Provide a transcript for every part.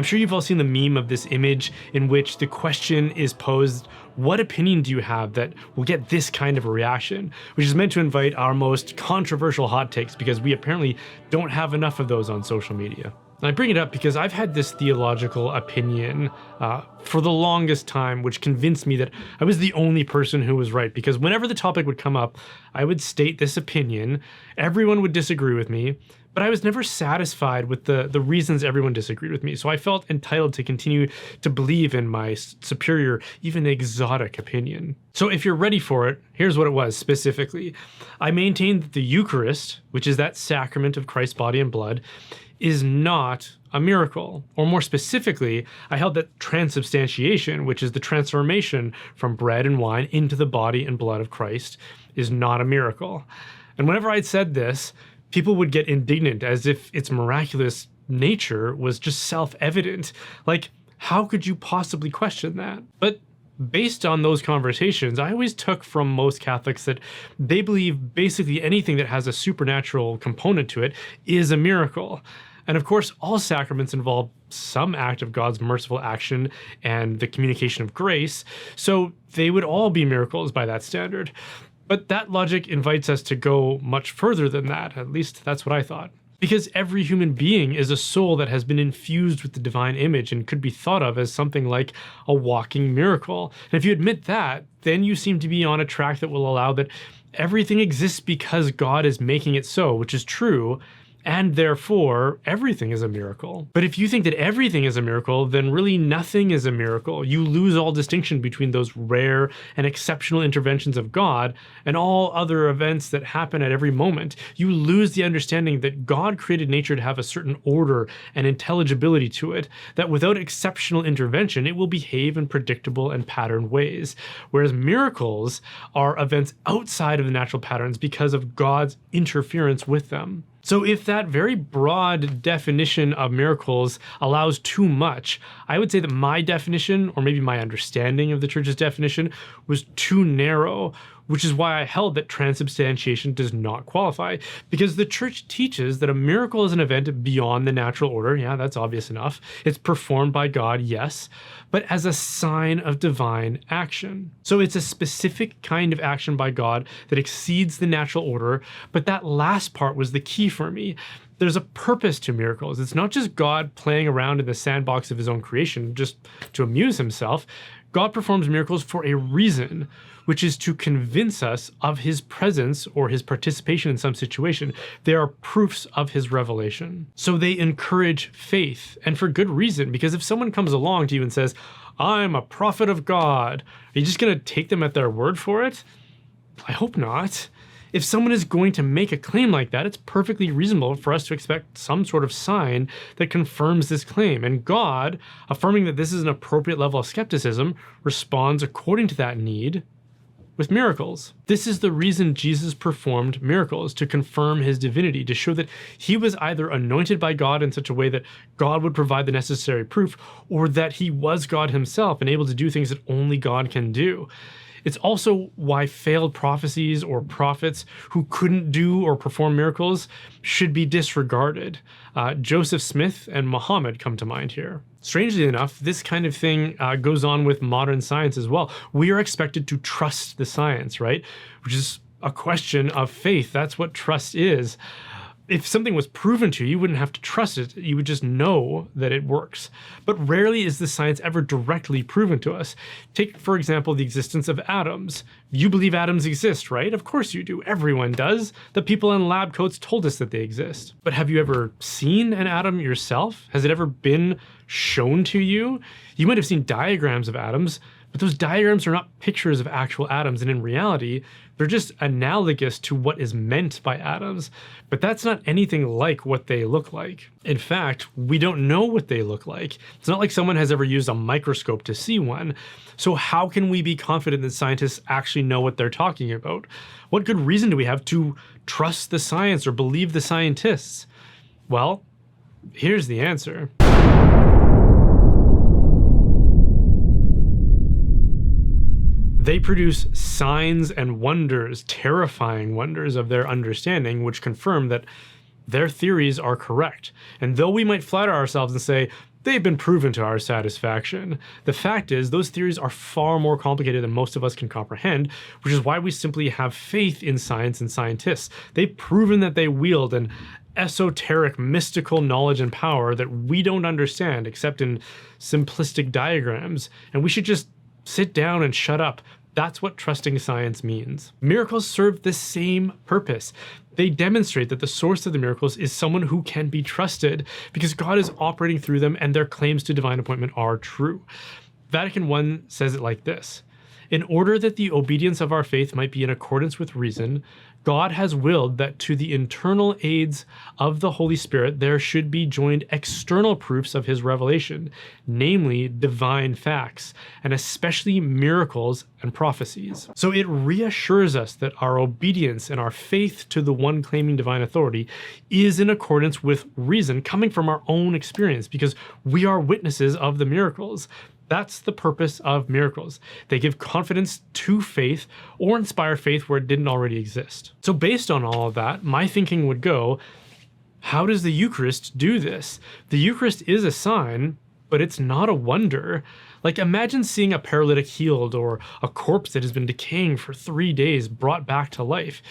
I'm sure you've all seen the meme of this image in which the question is posed, what opinion do you have that will get this kind of a reaction? Which is meant to invite our most controversial hot takes because we apparently don't have enough of those on social media. And I bring it up because I've had this theological opinion for the longest time, which convinced me that I was the only person who was right. Because whenever the topic would come up, I would state this opinion, everyone would disagree with me, but I was never satisfied with the reasons everyone disagreed with me. So I felt entitled to continue to believe in my superior, even exotic opinion. So if you're ready for it, here's what it was specifically. I maintained that the Eucharist, which is that sacrament of Christ's body and blood, is not a miracle. Or more specifically, I held that transubstantiation, which is the transformation from bread and wine into the body and blood of Christ, is not a miracle. And whenever I'd said this, people would get indignant as if its miraculous nature was just self-evident. Like, how could you possibly question that? But based on those conversations, I always took from most Catholics that they believe basically anything that has a supernatural component to it is a miracle. And of course, all sacraments involve some act of God's merciful action and the communication of grace, so they would all be miracles by that standard. But that logic invites us to go much further than that, at least that's what I thought. Because every human being is a soul that has been infused with the divine image and could be thought of as something like a walking miracle. And if you admit that, then you seem to be on a track that will allow that everything exists because God is making it so, which is true, and therefore everything is a miracle. But if you think that everything is a miracle, then really nothing is a miracle. You lose all distinction between those rare and exceptional interventions of God and all other events that happen at every moment. You lose the understanding that God created nature to have a certain order and intelligibility to it, that without exceptional intervention, it will behave in predictable and patterned ways. Whereas miracles are events outside of the natural patterns because of God's interference with them. So if that very broad definition of miracles allows too much, I would say that my definition, or maybe my understanding of the Church's definition, was too narrow, which is why I held that transubstantiation does not qualify, because the Church teaches that a miracle is an event beyond the natural order. Yeah, that's obvious enough. It's performed by God, yes, but as a sign of divine action. So it's a specific kind of action by God that exceeds the natural order, but that last part was the key for me. There's a purpose to miracles. It's not just God playing around in the sandbox of his own creation just to amuse himself. God performs miracles for a reason, which is to convince us of his presence or his participation in some situation. They are proofs of his revelation. So they encourage faith, and for good reason, because if someone comes along to you and says, I'm a prophet of God, are you just going to take them at their word for it? I hope not. If someone is going to make a claim like that, it's perfectly reasonable for us to expect some sort of sign that confirms this claim. And God, affirming that this is an appropriate level of skepticism, responds according to that need with miracles. This is the reason Jesus performed miracles, to confirm his divinity, to show that he was either anointed by God in such a way that God would provide the necessary proof, or that he was God himself and able to do things that only God can do. It's also why failed prophecies or prophets who couldn't do or perform miracles should be disregarded. Joseph Smith and Muhammad come to mind here. Strangely enough, this kind of thing goes on with modern science as well. We are expected to trust the science, right? Which is a question of faith. That's what trust is. If something was proven to you, you wouldn't have to trust it. You would just know that it works. But rarely is the science ever directly proven to us. Take, for example, the existence of atoms. You believe atoms exist, right? Of course you do. Everyone does. The people in lab coats told us that they exist. But have you ever seen an atom yourself? Has it ever been shown to you? You might have seen diagrams of atoms, but those diagrams are not pictures of actual atoms, and in reality, they're just analogous to what is meant by atoms, but that's not anything like what they look like. In fact, we don't know what they look like. It's not like someone has ever used a microscope to see one. So how can we be confident that scientists actually know what they're talking about? What good reason do we have to trust the science or believe the scientists? Well, here's the answer. They produce signs and wonders, terrifying wonders of their understanding, which confirm that their theories are correct. And though we might flatter ourselves and say, they've been proven to our satisfaction, the fact is those theories are far more complicated than most of us can comprehend, which is why we simply have faith in science and scientists. They've proven that they wield an esoteric, mystical knowledge and power that we don't understand except in simplistic diagrams, and we should just sit down and shut up. That's what trusting science means. Miracles serve the same purpose. They demonstrate that the source of the miracles is someone who can be trusted because God is operating through them and their claims to divine appointment are true. Vatican I says it like this: in order that the obedience of our faith might be in accordance with reason, God has willed that to the internal aids of the Holy Spirit there should be joined external proofs of his revelation, namely divine facts, and especially miracles and prophecies. So it reassures us that our obedience and our faith to the one claiming divine authority is in accordance with reason, coming from our own experience, because we are witnesses of the miracles. That's the purpose of miracles. They give confidence to faith or inspire faith where it didn't already exist. So based on all of that, my thinking would go, how does the Eucharist do this? The Eucharist is a sign, but it's not a wonder. Like, imagine seeing a paralytic healed or a corpse that has been decaying for 3 days brought back to life.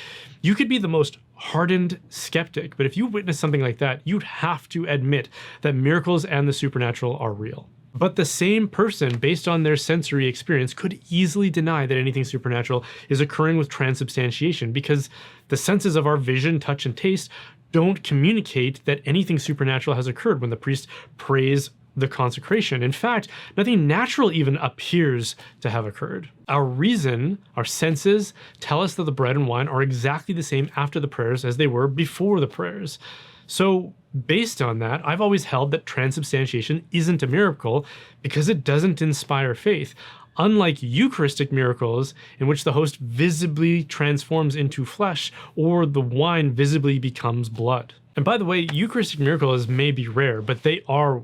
You could be the most hardened skeptic, but if you witness something like that, you'd have to admit that miracles and the supernatural are real. But the same person, based on their sensory experience, could easily deny that anything supernatural is occurring with transubstantiation, because the senses of our vision, touch, and taste don't communicate that anything supernatural has occurred when the priest prays the consecration. In fact, nothing natural even appears to have occurred. Our reason, our senses, tell us that the bread and wine are exactly the same after the prayers as they were before the prayers. So based on that, I've always held that transubstantiation isn't a miracle because it doesn't inspire faith. Unlike Eucharistic miracles, in which the host visibly transforms into flesh or the wine visibly becomes blood. And by the way, Eucharistic miracles may be rare, but they are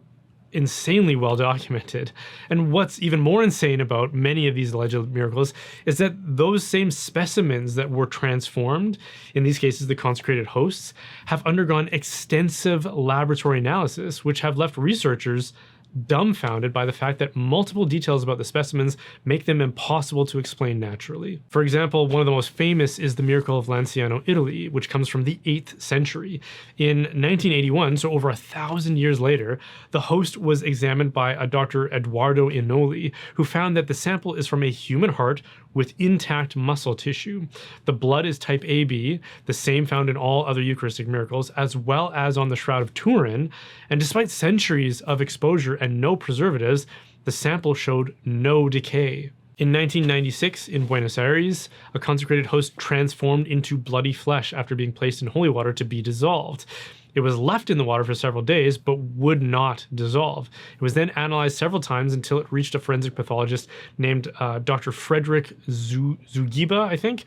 insanely well documented. And what's even more insane about many of these alleged miracles is that those same specimens that were transformed, in these cases the consecrated hosts, have undergone extensive laboratory analysis, which have left researchers dumbfounded by the fact that multiple details about the specimens make them impossible to explain naturally. For example, one of the most famous is the miracle of Lanciano, Italy, which comes from the 8th century. In 1981, so over 1,000 years later, the host was examined by a Dr. Edoardo Inoli, who found that the sample is from a human heart with intact muscle tissue. The blood is type AB, the same found in all other Eucharistic miracles, as well as on the Shroud of Turin, and despite centuries of exposure and no preservatives, the sample showed no decay. In 1996, in Buenos Aires, a consecrated host transformed into bloody flesh after being placed in holy water to be dissolved. It was left in the water for several days, but would not dissolve. It was then analyzed several times until it reached a forensic pathologist named Dr. Frederick Zugiba, I think,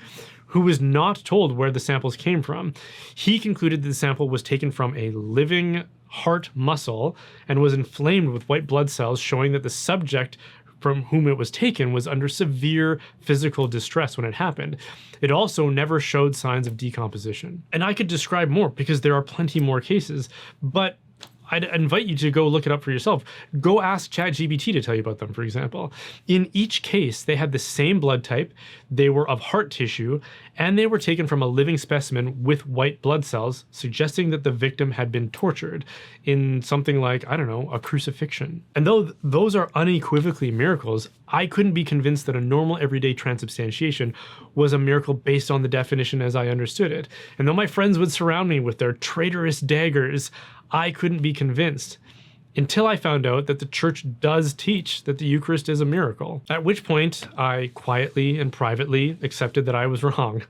who was not told where the samples came from. He concluded that the sample was taken from a living heart muscle and was inflamed with white blood cells, showing that the subject from whom it was taken was under severe physical distress when it happened. It also never showed signs of decomposition. And I could describe more because there are plenty more cases, but I'd invite you to go look it up for yourself. Go ask ChatGPT to tell you about them, for example. In each case, they had the same blood type, they were of heart tissue, and they were taken from a living specimen with white blood cells, suggesting that the victim had been tortured in something like, I don't know, a crucifixion. And though those are unequivocally miracles, I couldn't be convinced that a normal everyday transubstantiation was a miracle based on the definition as I understood it. And though my friends would surround me with their traitorous daggers, I couldn't be convinced until I found out that the church does teach that the Eucharist is a miracle, at which point I quietly and privately accepted that I was wrong.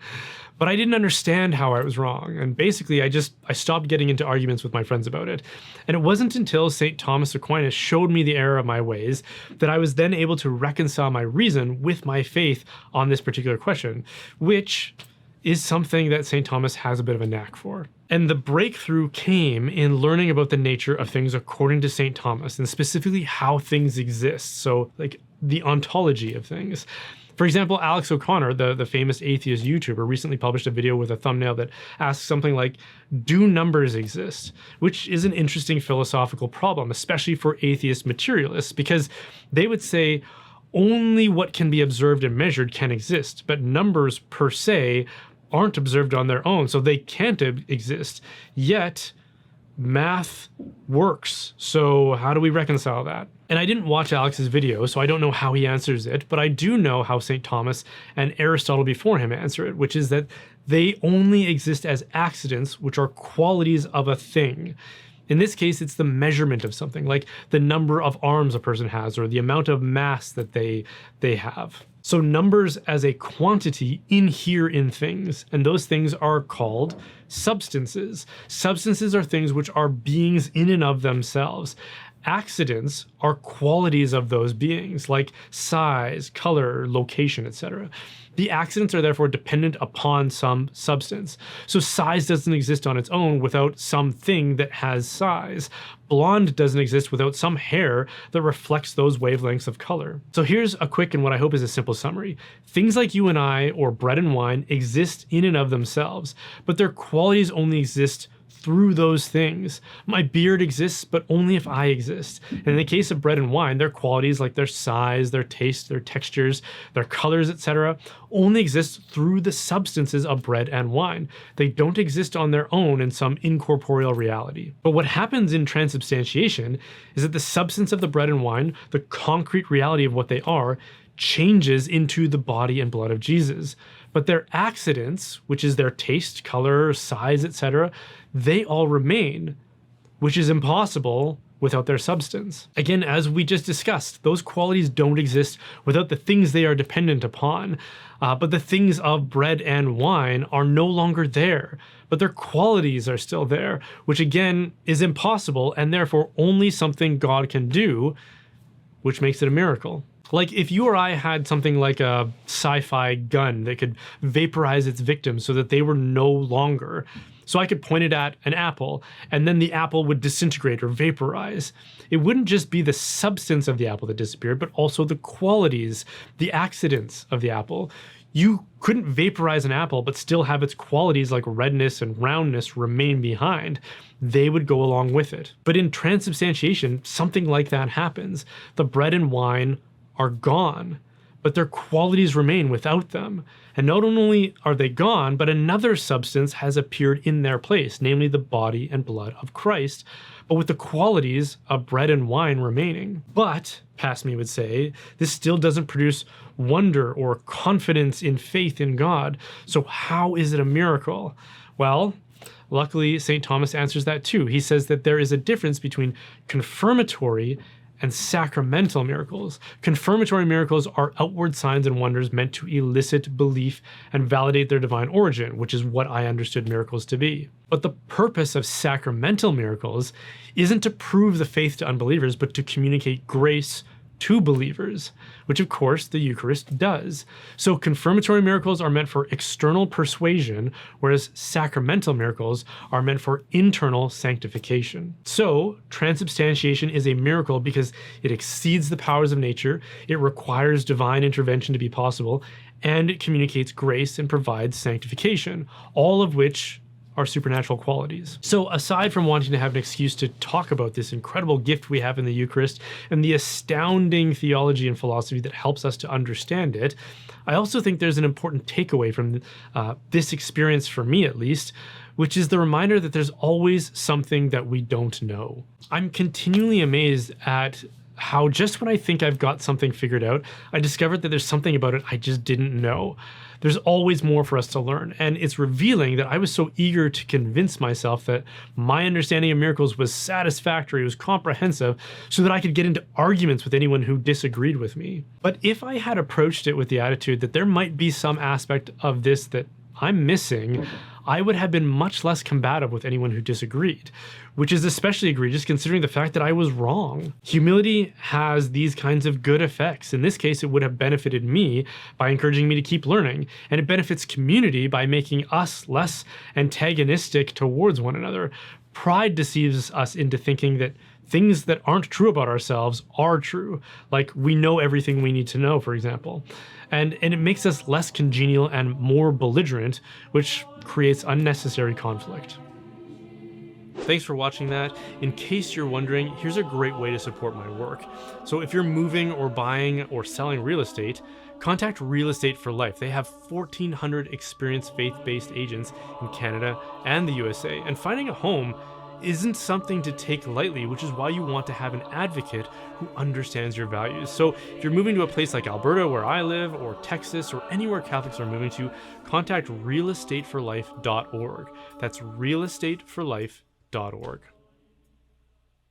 But I didn't understand how I was wrong, and basically I stopped getting into arguments with my friends about it. And it wasn't until St. Thomas Aquinas showed me the error of my ways that I was then able to reconcile my reason with my faith on this particular question, which is something that St. Thomas has a bit of a knack for. And the breakthrough came in learning about the nature of things according to St. Thomas, and specifically how things exist, so like the ontology of things. For example, Alex O'Connor, the famous atheist YouTuber, recently published a video with a thumbnail that asks something like, do numbers exist? Which is an interesting philosophical problem, especially for atheist materialists, because they would say only what can be observed and measured can exist, but numbers per se aren't observed on their own, so they can't exist. Yet, math works. So how do we reconcile that? And I didn't watch Alex's video, so I don't know how he answers it, but I do know how St. Thomas and Aristotle before him answer it, which is that they only exist as accidents, which are qualities of a thing. In this case, it's the measurement of something, like the number of arms a person has or the amount of mass that they have. So numbers as a quantity inhere in things, and those things are called substances. Substances are things which are beings in and of themselves. Accidents are qualities of those beings, like size, color, location, etc. The accidents are therefore dependent upon some substance. So size doesn't exist on its own without something that has size. Blonde doesn't exist without some hair that reflects those wavelengths of color. So here's a quick and what I hope is a simple summary. Things like you and I, or bread and wine, exist in and of themselves, but their qualities only exist through those things. My beard exists, but only if I exist. And in the case of bread and wine, their qualities like their size, their taste, their textures, their colors, etc., only exist through the substances of bread and wine. They don't exist on their own in some incorporeal reality. But what happens in transubstantiation is that the substance of the bread and wine, the concrete reality of what they are, changes into the body and blood of Jesus. But their accidents, which is their taste, color, size, etc., they all remain, which is impossible without their substance. Again, as we just discussed, those qualities don't exist without the things they are dependent upon. But the things of bread and wine are no longer there, but their qualities are still there, which again is impossible and therefore only something God can do, which makes it a miracle. Like if you or I had something like a sci-fi gun that could vaporize its victims so that they were no longer. So I could point it at an apple and then the apple would disintegrate or vaporize. It wouldn't just be the substance of the apple that disappeared, but also the qualities, the accidents of the apple. You couldn't vaporize an apple but still have its qualities like redness and roundness remain behind. They would go along with it. But in transubstantiation, something like that happens. The bread and wine are gone, but their qualities remain without them. And not only are they gone, but another substance has appeared in their place, namely the body and blood of Christ, but with the qualities of bread and wine remaining. But, Pasme would say, this still doesn't produce wonder or confidence in faith in God. So how is it a miracle? Well, luckily, St. Thomas answers that too. He says that there is a difference between confirmatory and sacramental miracles. Confirmatory miracles are outward signs and wonders meant to elicit belief and validate their divine origin, which is what I understood miracles to be. But the purpose of sacramental miracles isn't to prove the faith to unbelievers, but to communicate grace to believers, which of course the Eucharist does. So confirmatory miracles are meant for external persuasion, whereas sacramental miracles are meant for internal sanctification. So transubstantiation is a miracle because it exceeds the powers of nature, it requires divine intervention to be possible, and it communicates grace and provides sanctification, all of which are supernatural qualities. So aside from wanting to have an excuse to talk about this incredible gift we have in the Eucharist and the astounding theology and philosophy that helps us to understand it, I also think there's an important takeaway from this experience, for me at least, which is the reminder that there's always something that we don't know. I'm continually amazed at how just when I think I've got something figured out, I discovered that there's something about it I just didn't know. There's always more for us to learn, and it's revealing that I was so eager to convince myself that my understanding of miracles was satisfactory, was comprehensive, so that I could get into arguments with anyone who disagreed with me. But if I had approached it with the attitude that there might be some aspect of this that I'm missing, I would have been much less combative with anyone who disagreed, which is especially egregious considering the fact that I was wrong. Humility has these kinds of good effects. In this case, it would have benefited me by encouraging me to keep learning, and it benefits community by making us less antagonistic towards one another. Pride deceives us into thinking that things that aren't true about ourselves are true. Like we know everything we need to know, for example. And it makes us less congenial and more belligerent, which creates unnecessary conflict. Thanks for watching that. In case you're wondering, here's a great way to support my work. So if you're moving or buying or selling real estate, contact Real Estate for Life. They have 1,400 experienced faith-based agents in Canada and the USA, and finding a home isn't something to take lightly, which is why you want to have an advocate who understands your values. So if you're moving to a place like Alberta, where I live, or Texas, or anywhere Catholics are moving to, contact realestateforlife.org. That's realestateforlife.org.